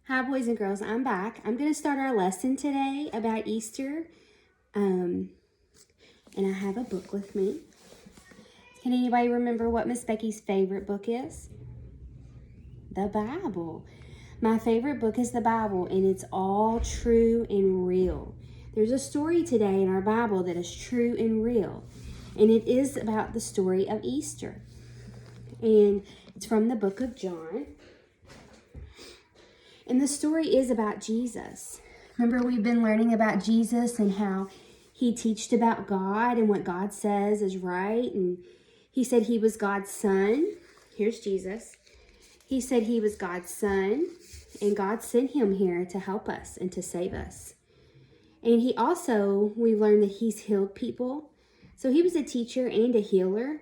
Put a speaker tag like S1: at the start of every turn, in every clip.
S1: Hi, boys and girls. I'm back. I'm going to start our lesson today about Easter. And I have a book with me. Can anybody remember what Miss Becky's favorite book is? The Bible. My favorite book is the Bible, and it's all true and real. There's a story today in our Bible that is true and real, and it is about the story of Easter. And it's from the book of John. And the story is about Jesus. Remember, we've been learning about Jesus and how he taught about God and what God says is right. And he said he was God's son. Here's Jesus. He said he was God's son, and God sent him here to help us and to save us. And he also, we learned that he's healed people. So he was a teacher and a healer.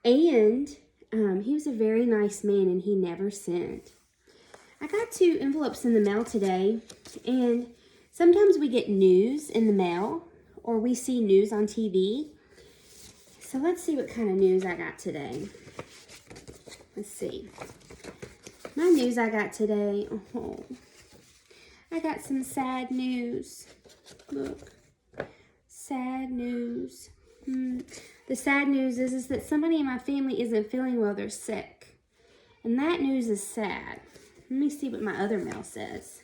S1: And he was a very nice man, and he never sinned. I got 2 envelopes in the mail today, and sometimes we get news in the mail or we see news on TV. So let's see what kind of news I got today. Let's see. My news I got today, I got some sad news. Look, sad news. The sad news is that somebody in my family isn't feeling well, they're sick. And that news is sad. Let me see what my other mail says.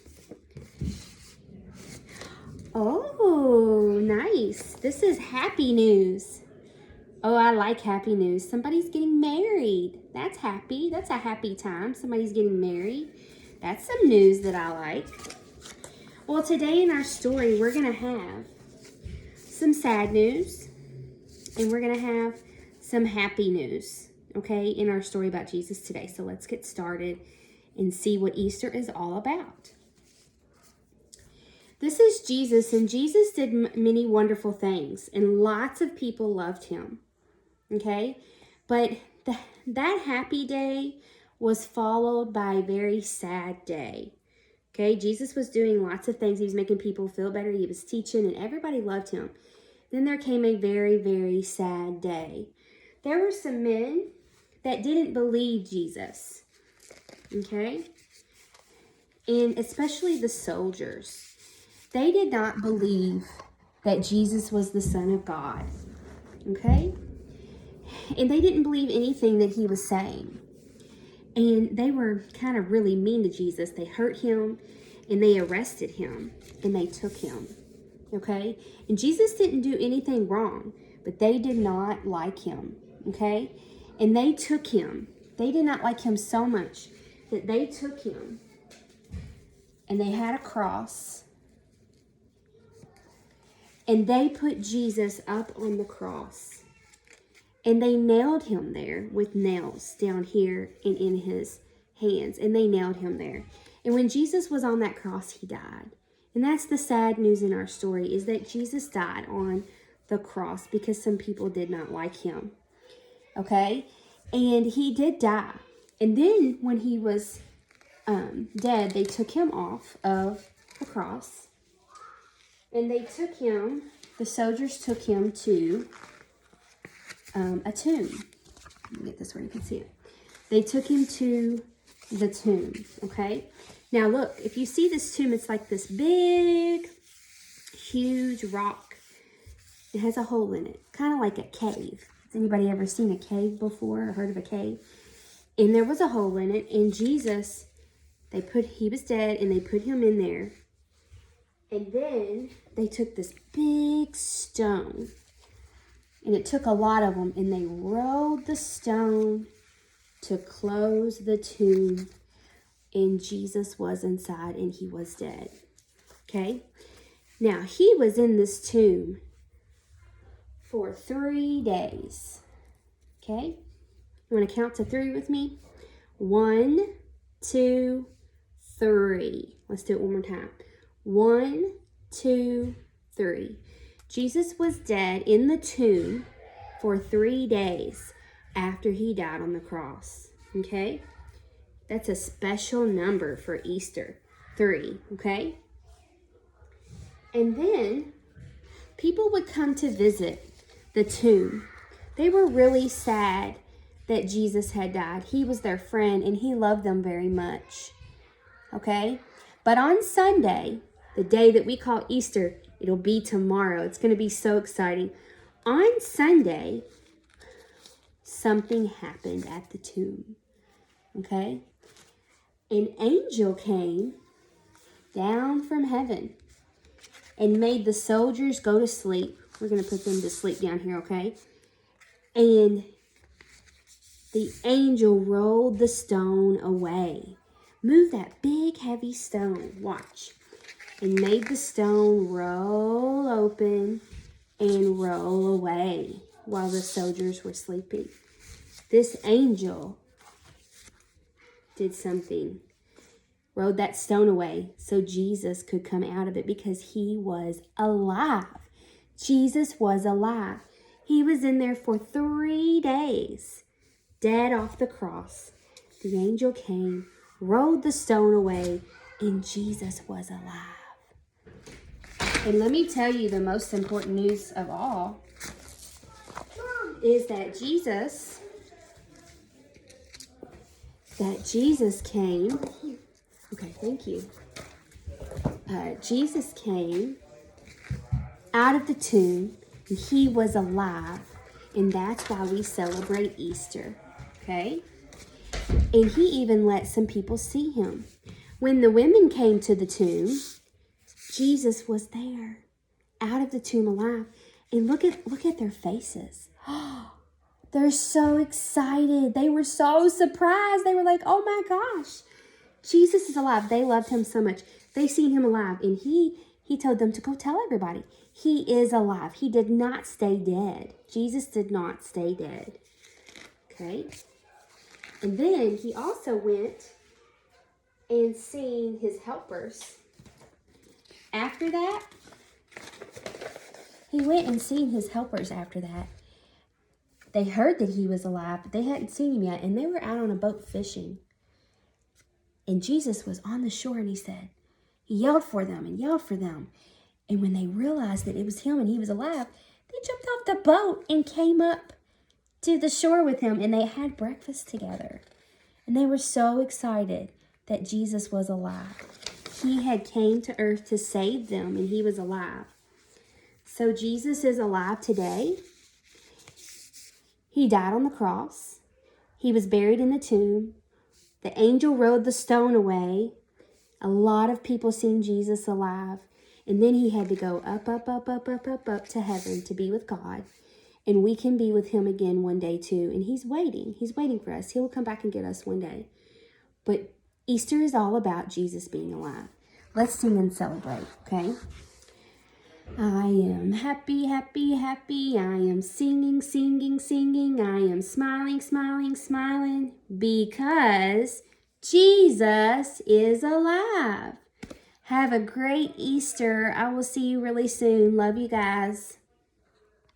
S1: Oh, nice. This is happy news. Oh, I like happy news. Somebody's getting married. That's happy. That's a happy time. Somebody's getting married. That's some news that I like. Well, today in our story, we're going to have some sad news, and we're going to have some happy news, okay, in our story about Jesus today. So let's get started and see what Easter is all about. This is Jesus, and Jesus did many wonderful things, and lots of people loved him, okay? But that happy day was followed by a very sad day, okay? Jesus was doing lots of things. He was making people feel better. He was teaching, and everybody loved him. Then there came a very, very sad day. There were some men that didn't believe Jesus, okay? And especially the soldiers. They did not believe that Jesus was the Son of God, okay? And they didn't believe anything that he was saying. And they were kind of really mean to Jesus. They hurt him, and they arrested him, and they took him, okay? And Jesus didn't do anything wrong, but they did not like him, okay? And they took him. They did not like him so much that they took him, and they had a cross, and they put Jesus up on the cross, and they nailed him there with nails down here and in his hands, and they nailed him there. And when Jesus was on that cross, he died. And that's the sad news in our story, is that Jesus died on the cross because some people did not like him, okay? And he did die. And then when he was dead, they took him off of the cross, and they took him, the soldiers took him to a tomb. Let me get this where you can see it. They took him to the tomb, okay? Now look, if you see this tomb, it's like this big, huge rock. It has a hole in it, kind of like a cave. Has anybody ever seen a cave before or heard of a cave? And there was a hole in it, and Jesus, he was dead, and they put him in there. And then they took this big stone, and it took a lot of them, and they rolled the stone to close the tomb, and Jesus was inside, and he was dead, okay? Now, he was in this tomb for 3 days, okay? You want to count to 3 with me? 1, 2, 3. Let's do it one more time. 1, 2, 3. Jesus was dead in the tomb for 3 days after he died on the cross, okay? That's a special number for Easter, 3, okay? And then people would come to visit the tomb. They were really sad that Jesus had died. He was their friend, and he loved them very much, okay? But on Sunday, the day that we call Easter, it'll be tomorrow. It's going to be so exciting. On Sunday, something happened at the tomb. Okay? An angel came down from heaven and made the soldiers go to sleep. We're going to put them to sleep down here, okay? And the angel rolled the stone away. Move that big, heavy stone. Watch. And made the stone roll open and roll away while the soldiers were sleeping. This angel did something. Rolled that stone away so Jesus could come out of it because he was alive. Jesus was alive. He was in there for 3 days, dead off the cross. The angel came, rolled the stone away, and Jesus was alive. And let me tell you the most important news of all is that Jesus came. Okay, thank you. Jesus came out of the tomb, and he was alive. And that's why we celebrate Easter, okay? And he even let some people see him. When the women came to the tomb, Jesus was there, out of the tomb alive. And look at their faces. They're so excited. They were so surprised. They were like, oh my gosh, Jesus is alive. They loved him so much. They seen him alive. And he told them to go tell everybody. He is alive. He did not stay dead. Jesus did not stay dead. Okay? And then he also went and seen his helpers. After that, he went and seen his helpers after that. They heard that he was alive, but they hadn't seen him yet, and they were out on a boat fishing. And Jesus was on the shore, and he yelled for them and yelled for them. And when they realized that it was him and he was alive, they jumped off the boat and came up to the shore with him, and they had breakfast together. And they were so excited that Jesus was alive. He had came to earth to save them, and he was alive. So Jesus is alive today. He died on the cross. He was buried in the tomb. The angel rolled the stone away. A lot of people seen Jesus alive. And then he had to go up to heaven to be with God. And we can be with him again one day too. And he's waiting. He's waiting for us. He will come back and get us one day. But Easter is all about Jesus being alive. Let's sing and celebrate, okay? I am happy, happy, happy. I am singing, singing, singing. I am smiling, smiling, smiling. Because Jesus is alive. Have a great Easter. I will see you really soon. Love you guys.